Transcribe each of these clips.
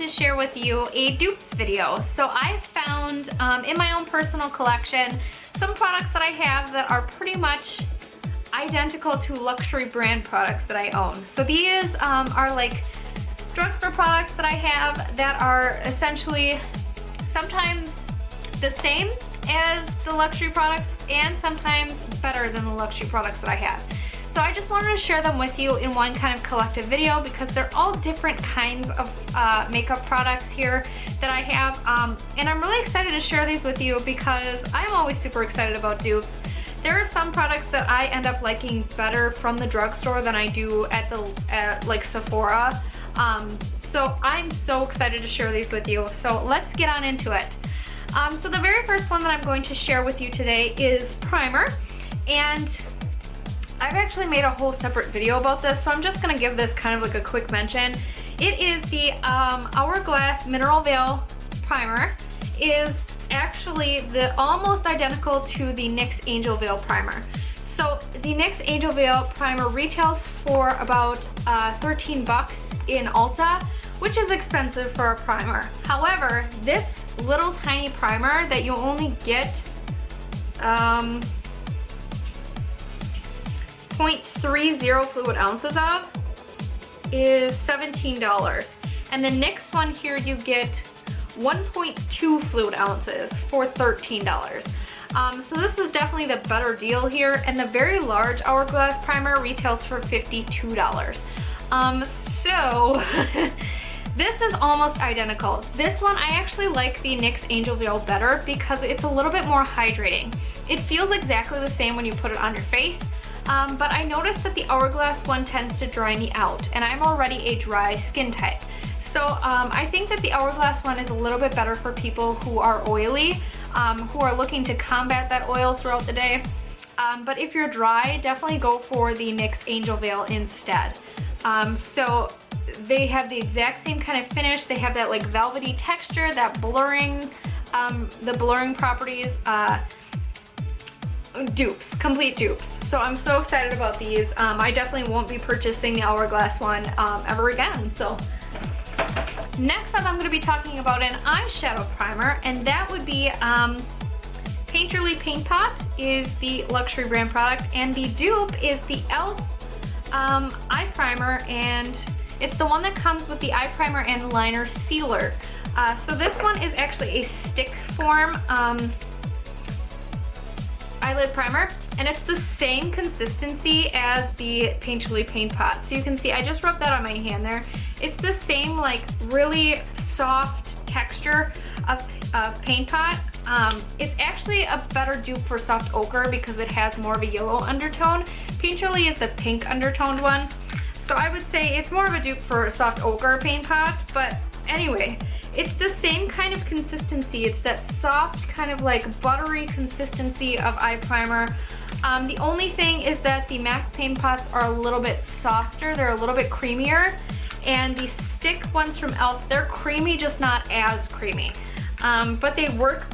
to share with you a dupes video. So I found in my own personal collection some products that I have that are pretty much identical to luxury brand products that I own. So these are like drugstore products that I have that are essentially sometimes the same as the luxury products and sometimes better than the luxury products that I have. So I just wanted to share them with you in one kind of collective video because they're all different kinds of makeup products here that I have. And I'm really excited to share these with you because I'm always super excited about dupes. There are some products that I end up liking better from the drugstore than I do at like Sephora. So I'm so excited to share these with you. So let's get on into it. So the very first one that I'm going to share with you today is primer. And I've actually made a whole separate video about this, so I'm just gonna give this kind of like a quick mention. It is the Hourglass Mineral Veil Primer. It is actually almost identical to the NYX Angel Veil Primer. So the NYX Angel Veil Primer retails for about 13 bucks in Ulta, which is expensive for a primer. However, this little tiny primer that you only get 0.30 fluid ounces of is $17. And the NYX one here you get 1.2 fluid ounces for $13. So this is definitely the better deal here, and the very large Hourglass primer retails for $52. So this is almost identical. This one I actually like the NYX Angel Veil better because it's a little bit more hydrating. It feels exactly the same when you put it on your face. But I noticed that the Hourglass one tends to dry me out, and I'm already a dry skin type. So I think that the Hourglass one is a little bit better for people who are oily, who are looking to combat that oil throughout the day. But if you're dry, definitely go for the NYX Angel Veil instead. So they have the exact same kind of finish. They have that like velvety texture, that blurring, the blurring properties. Dupes, complete dupes. So I'm so excited about these. I definitely won't be purchasing the Hourglass one ever again. So next up I'm going to be talking about an eyeshadow primer, and that would be Painterly Pop is the luxury brand product, and the dupe is the e.l.f. eye primer, and it's the one that comes with the eye primer and liner sealer. So this one is actually a stick form eyelid primer, and it's the same consistency as the Painterly Pop. So you can see I just rubbed that on my hand there. It's the same like really soft texture of Paint Pot. It's actually a better dupe for soft ochre because it has more of a yellow undertone. Painterly is the pink undertoned one. So I would say it's more of a dupe for soft ochre Paint Pot, but anyway, it's the same kind of consistency. It's that soft kind of like buttery consistency of eye primer. The only thing is that the MAC Paint Pots are a little bit softer. They're a little bit creamier. And the stick ones from e.l.f., they're creamy, just not as creamy. But they work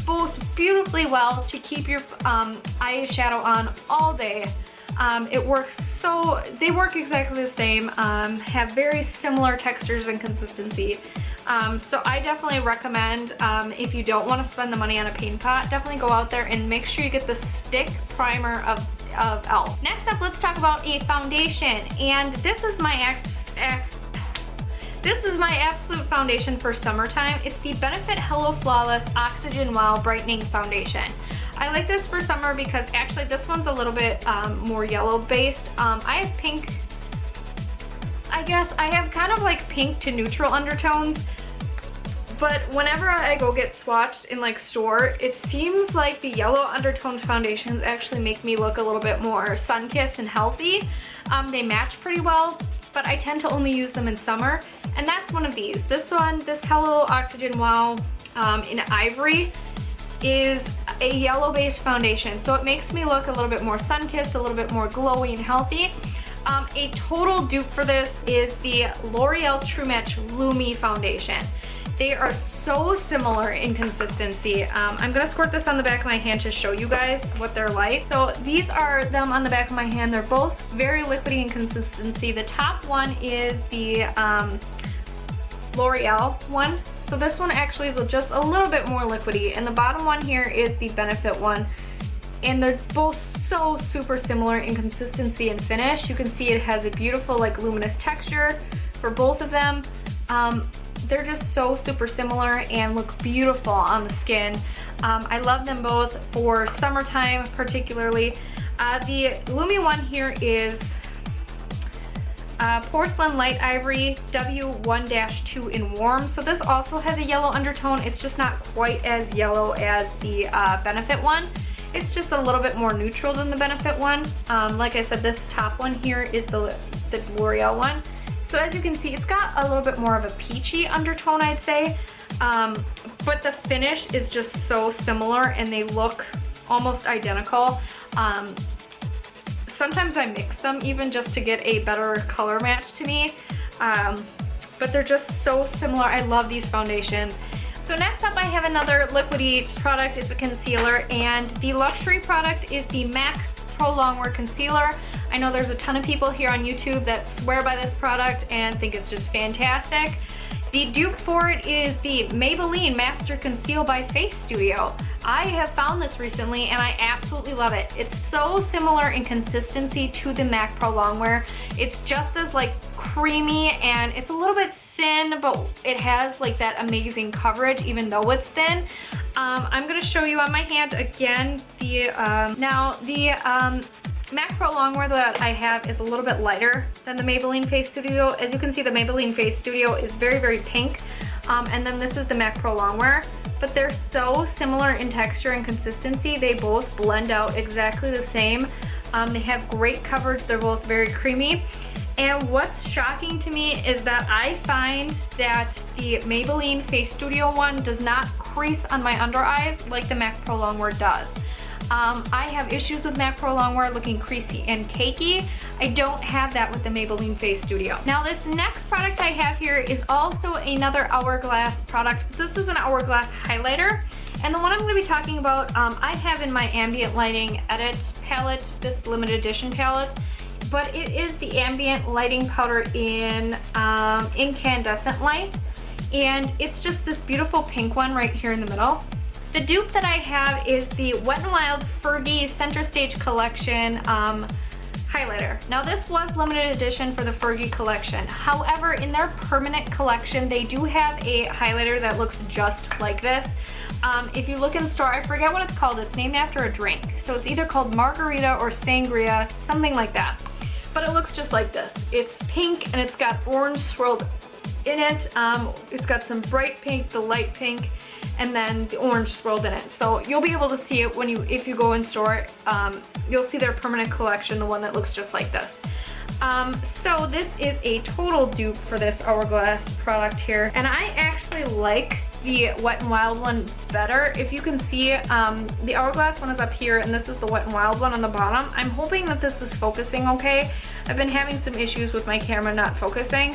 both beautifully well to keep your eyeshadow on all day. It works so, they work exactly the same, have very similar textures and consistency. So I definitely recommend, if you don't want to spend the money on a Paint Pot, definitely go out there and make sure you get the stick primer of e.l.f. Next up, let's talk about a foundation, and this is my absolute foundation for summertime. It's the Benefit Hello Flawless Oxygen Wow Brightening Foundation. I like this for summer because actually this one's a little bit more yellow based. I have pink, I guess I have kind of like pink to neutral undertones, but whenever I go get swatched in like store, it seems like the yellow undertoned foundations actually make me look a little bit more sun-kissed and healthy. They match pretty well, but I tend to only use them in summer, and that's one of these. This one, this Hello Oxygen Wow in Ivory, is a yellow based foundation, so it makes me look a little bit more sun-kissed, a little bit more glowy and healthy. A total dupe for this is the L'Oreal True Match Lumi foundation. They are so similar in consistency. I'm gonna squirt this on the back of my hand to show you guys what they're like. So these are them on the back of my hand. They're both very liquidy in consistency. The top one is the L'Oreal one. So this one actually is just a little bit more liquidy, and the bottom one here is the Benefit one. And they're both so super similar in consistency and finish. You can see it has a beautiful like luminous texture for both of them. They're just so super similar and look beautiful on the skin. I love them both for summertime particularly. The Lumi one here is Porcelain Light Ivory W1-2 in warm. So this also has a yellow undertone. It's just not quite as yellow as the Benefit one. It's just a little bit more neutral than the Benefit one. Like I said, this top one here is the L'Oreal one. So as you can see, it's got a little bit more of a peachy undertone, I'd say. But the finish is just so similar and they look almost identical. Sometimes I mix them even just to get a better color match to me. But they're just so similar. I love these foundations. So next up I have another liquidy product. It's a concealer, and the luxury product is the MAC Prolongwear Concealer. I know there's a ton of people here on YouTube that swear by this product and think it's just fantastic. The dupe for it is the Maybelline Master Conceal by FaceStudio. I have found this recently and I absolutely love it. It's so similar in consistency to the MAC Pro Longwear. It's just as like creamy and it's a little bit thin, but it has like that amazing coverage even though it's thin. I'm gonna show you on my hand again the MAC Pro Longwear that I have is a little bit lighter than the Maybelline FaceStudio. As you can see, the Maybelline FaceStudio is very, very pink. And then this is the MAC Pro Longwear. But they're so similar in texture and consistency. They both blend out exactly the same. They have great coverage. They're both very creamy. And what's shocking to me is that I find that the Maybelline FaceStudio one does not crease on my under eyes like the MAC Pro Longwear does. I have issues with MAC Pro Longwear looking creasy and cakey. I don't have that with the Maybelline FaceStudio. Now this next product I have here is also another Hourglass product. This is an Hourglass highlighter. And the one I'm going to be talking about, I have in my Ambient Lighting Edit palette, this limited edition palette. But it is the Ambient Lighting Powder in Incandescent Light. And it's just this beautiful pink one right here in the middle. The dupe that I have is the Wet n Wild Fergie Center Stage Collection highlighter. Now this was limited edition for the Fergie collection. However, in their permanent collection, they do have a highlighter that looks just like this. If you look in the store, I forget what it's called. It's named after a drink. So it's either called Margarita or Sangria, something like that. But it looks just like this. It's pink and it's got orange swirled in it. It's got some bright pink, the light pink, and then the orange swirled in it. So you'll be able to see it when if you go in store. You'll see their permanent collection, the one that looks just like this. So this is a total dupe for this Hourglass product here. And I actually like the Wet n Wild one better. If you can see, the Hourglass one is up here and this is the Wet n Wild one on the bottom. I'm hoping that this is focusing okay. I've been having some issues with my camera not focusing.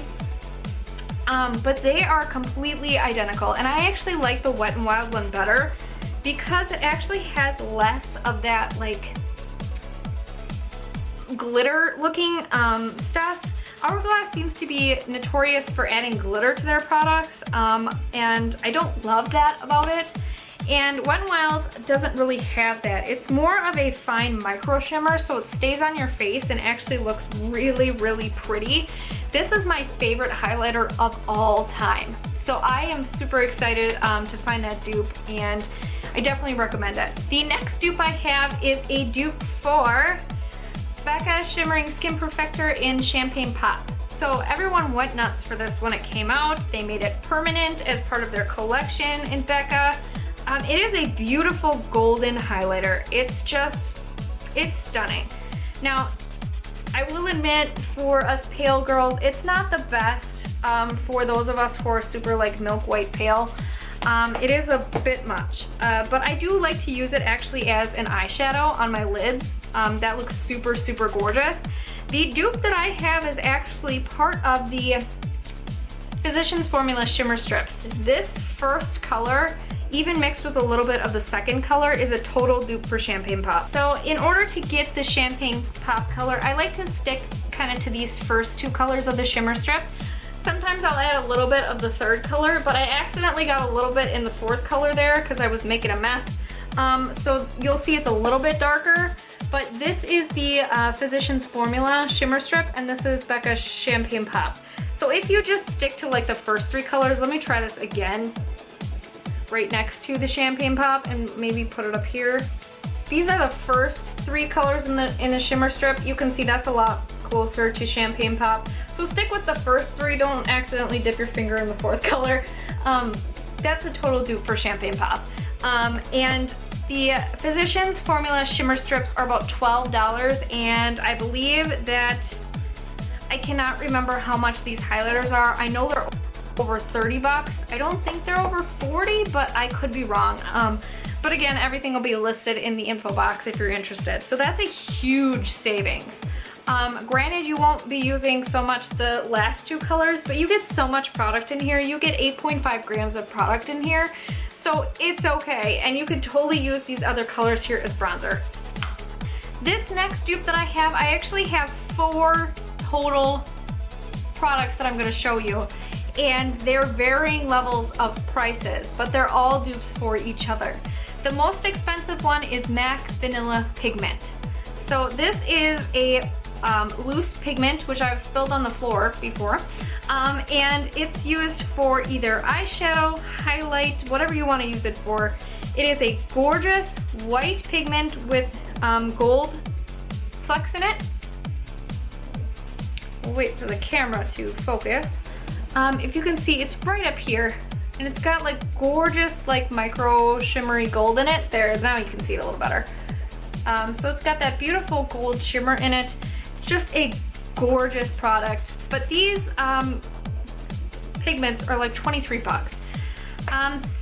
But they are completely identical, and I actually like the Wet n Wild one better because it actually has less of that like glitter looking stuff. Hourglass seems to be notorious for adding glitter to their products, and I don't love that about it. And Wet n Wild doesn't really have that. It's more of a fine micro shimmer, so it stays on your face and actually looks really, really pretty. This is my favorite highlighter of all time. So I am super excited to find that dupe, and I definitely recommend it. The next dupe I have is a dupe for Becca Shimmering Skin Perfector in Champagne Pop. So everyone went nuts for this when it came out. They made it permanent as part of their collection in Becca. It is a beautiful golden highlighter. It's stunning. Now, I will admit, for us pale girls, it's not the best for those of us who are super like milk white pale. It is a bit much, but I do like to use it actually as an eyeshadow on my lids. That looks super, super gorgeous. The dupe that I have is actually part of the Physicians Formula Shimmer Strips. This first color, even mixed with a little bit of the second color, is a total dupe for Champagne Pop. So in order to get the Champagne Pop color, I like to stick kind of to these first two colors of the shimmer strip. Sometimes I'll add a little bit of the third color, but I accidentally got a little bit in the fourth color there because I was making a mess. So you'll see it's a little bit darker, but this is the Physicians Formula Shimmer Strip, and this is Becca Champagne Pop. So if you just stick to like the first three colors, let me try this again, right next to the Champagne Pop, and maybe put it up here. These are the first three colors in the shimmer strip. You can see that's a lot closer to Champagne Pop. So stick with the first three, don't accidentally dip your finger in the fourth color. That's a total dupe for Champagne Pop. And the Physicians Formula Shimmer Strips are about $12, and I believe that, I cannot remember how much these highlighters are. I know they're over 30 bucks. I don't think they're over 40, but I could be wrong. But again, everything will be listed in the info box if you're interested. So that's a huge savings. Granted, you won't be using so much the last two colors, but you get so much product in here. You get 8.5 grams of product in here. So it's okay, and you could totally use these other colors here as bronzer. This next dupe that I actually have 4 total products that I'm gonna show you, and they're varying levels of prices, but they're all dupes for each other. The most expensive one is MAC Vanilla Pigment. So this is a loose pigment, which I've spilled on the floor before, and it's used for either eyeshadow, highlight, whatever you want to use it for. It is a gorgeous white pigment with gold flecks in it. We'll wait for the camera to focus. If you can see, it's right up here, and it's got like gorgeous like micro shimmery gold in it. There, now you can see it a little better. So it's got that beautiful gold shimmer in it. It's just a gorgeous product, but these pigments are like 23 bucks.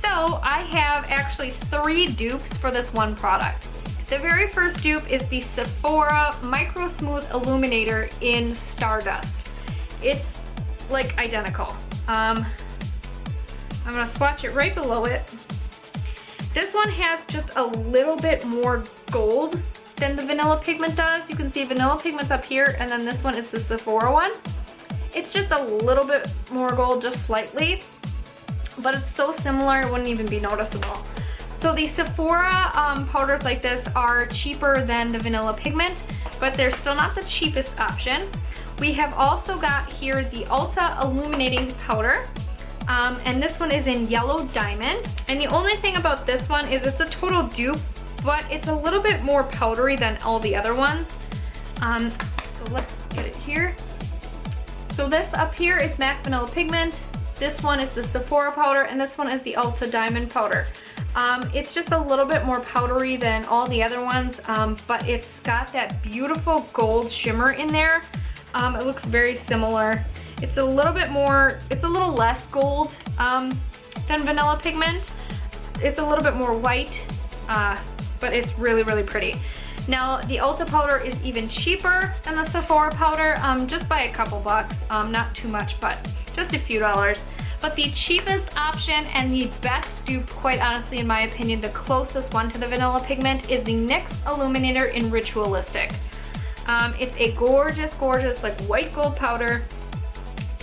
So I have actually 3 dupes for this one product. The very first dupe is the Sephora MicroSmooth Illuminator in Stardust. It's like identical. I'm gonna swatch it right below it. This one has just a little bit more gold than the Vanilla Pigment does. You can see Vanilla Pigment's up here, and then this one is the Sephora one. It's just a little bit more gold, just slightly, but it's so similar it wouldn't even be noticeable. So the Sephora powders like this are cheaper than the Vanilla Pigment, but they're still not the cheapest option. We have also got here the Ulta Illuminating Powder, and this one is in Yellow Diamond. And the only thing about this one is it's a total dupe, but it's a little bit more powdery than all the other ones. So let's get it here. So this up here is MAC Vanilla Pigment. This one is the Sephora powder, and this one is the Ulta Diamond powder. It's just a little bit more powdery than all the other ones, but it's got that beautiful gold shimmer in there. It looks very similar. It's a little bit more, it's a little less gold than Vanilla Pigment. It's a little bit more white, but it's really, really pretty. Now, the Ulta powder is even cheaper than the Sephora powder, just by a couple bucks. Not too much, but just a few dollars. But the cheapest option and the best dupe, quite honestly, in my opinion, the closest one to the Vanilla Pigment is the NYX Illuminator in Ritualistic. It's a gorgeous, gorgeous, like white gold powder.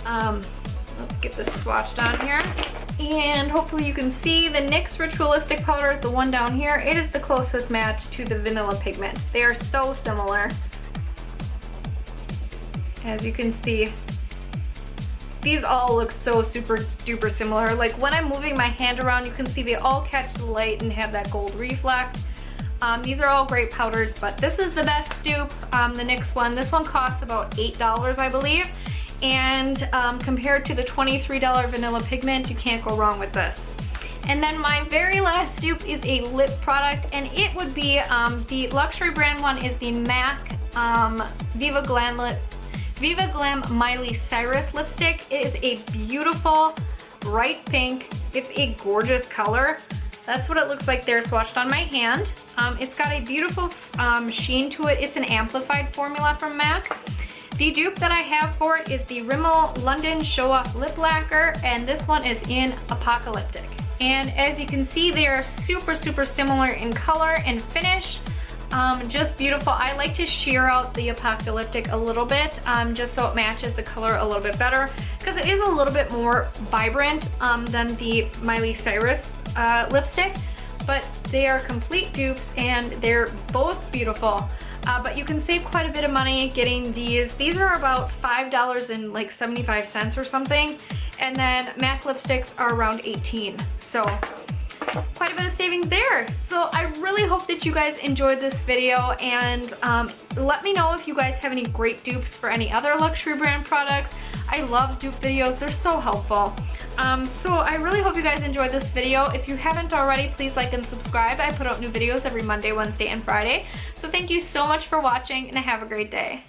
Let's get this swatched on here. And hopefully you can see the NYX Ritualistic powder is the one down here. It is the closest match to the Vanilla Pigment. They are so similar. As you can see, these all look so super duper similar. Like when I'm moving my hand around, you can see they all catch the light and have that gold reflect. These are all great powders, but this is the best dupe, the NYX one. This one costs about $8, I believe. And compared to the $23 Vanilla Pigment, you can't go wrong with this. And then my very last dupe is a lip product, and it would be, the luxury brand one is the MAC Viva Glam Miley Cyrus lipstick. It is a beautiful bright pink. It's a gorgeous color. That's what it looks like there swatched on my hand. It's got a beautiful sheen to it. It's an amplified formula from MAC. The dupe that I have for it is the Rimmel London Show Off Lip Lacquer, and this one is in Apocalyptic. And as you can see, they are super, super similar in color and finish. Just beautiful. I like to sheer out the apocalyptic a little bit, just so it matches the color a little bit better, because it is a little bit more vibrant than the Miley Cyrus lipstick, but they are complete dupes and they're both beautiful. But you can save quite a bit of money getting these. These are about $5.75 or something, and then MAC lipsticks are around $18. So quite a bit of savings there. So I really hope that you guys enjoyed this video, and let me know if you guys have any great dupes for any other luxury brand products. I love dupe videos, they're so helpful. So I really hope you guys enjoyed this video. If you haven't already, please like and subscribe. I put out new videos every Monday, Wednesday, and Friday. So thank you so much for watching, and have a great day.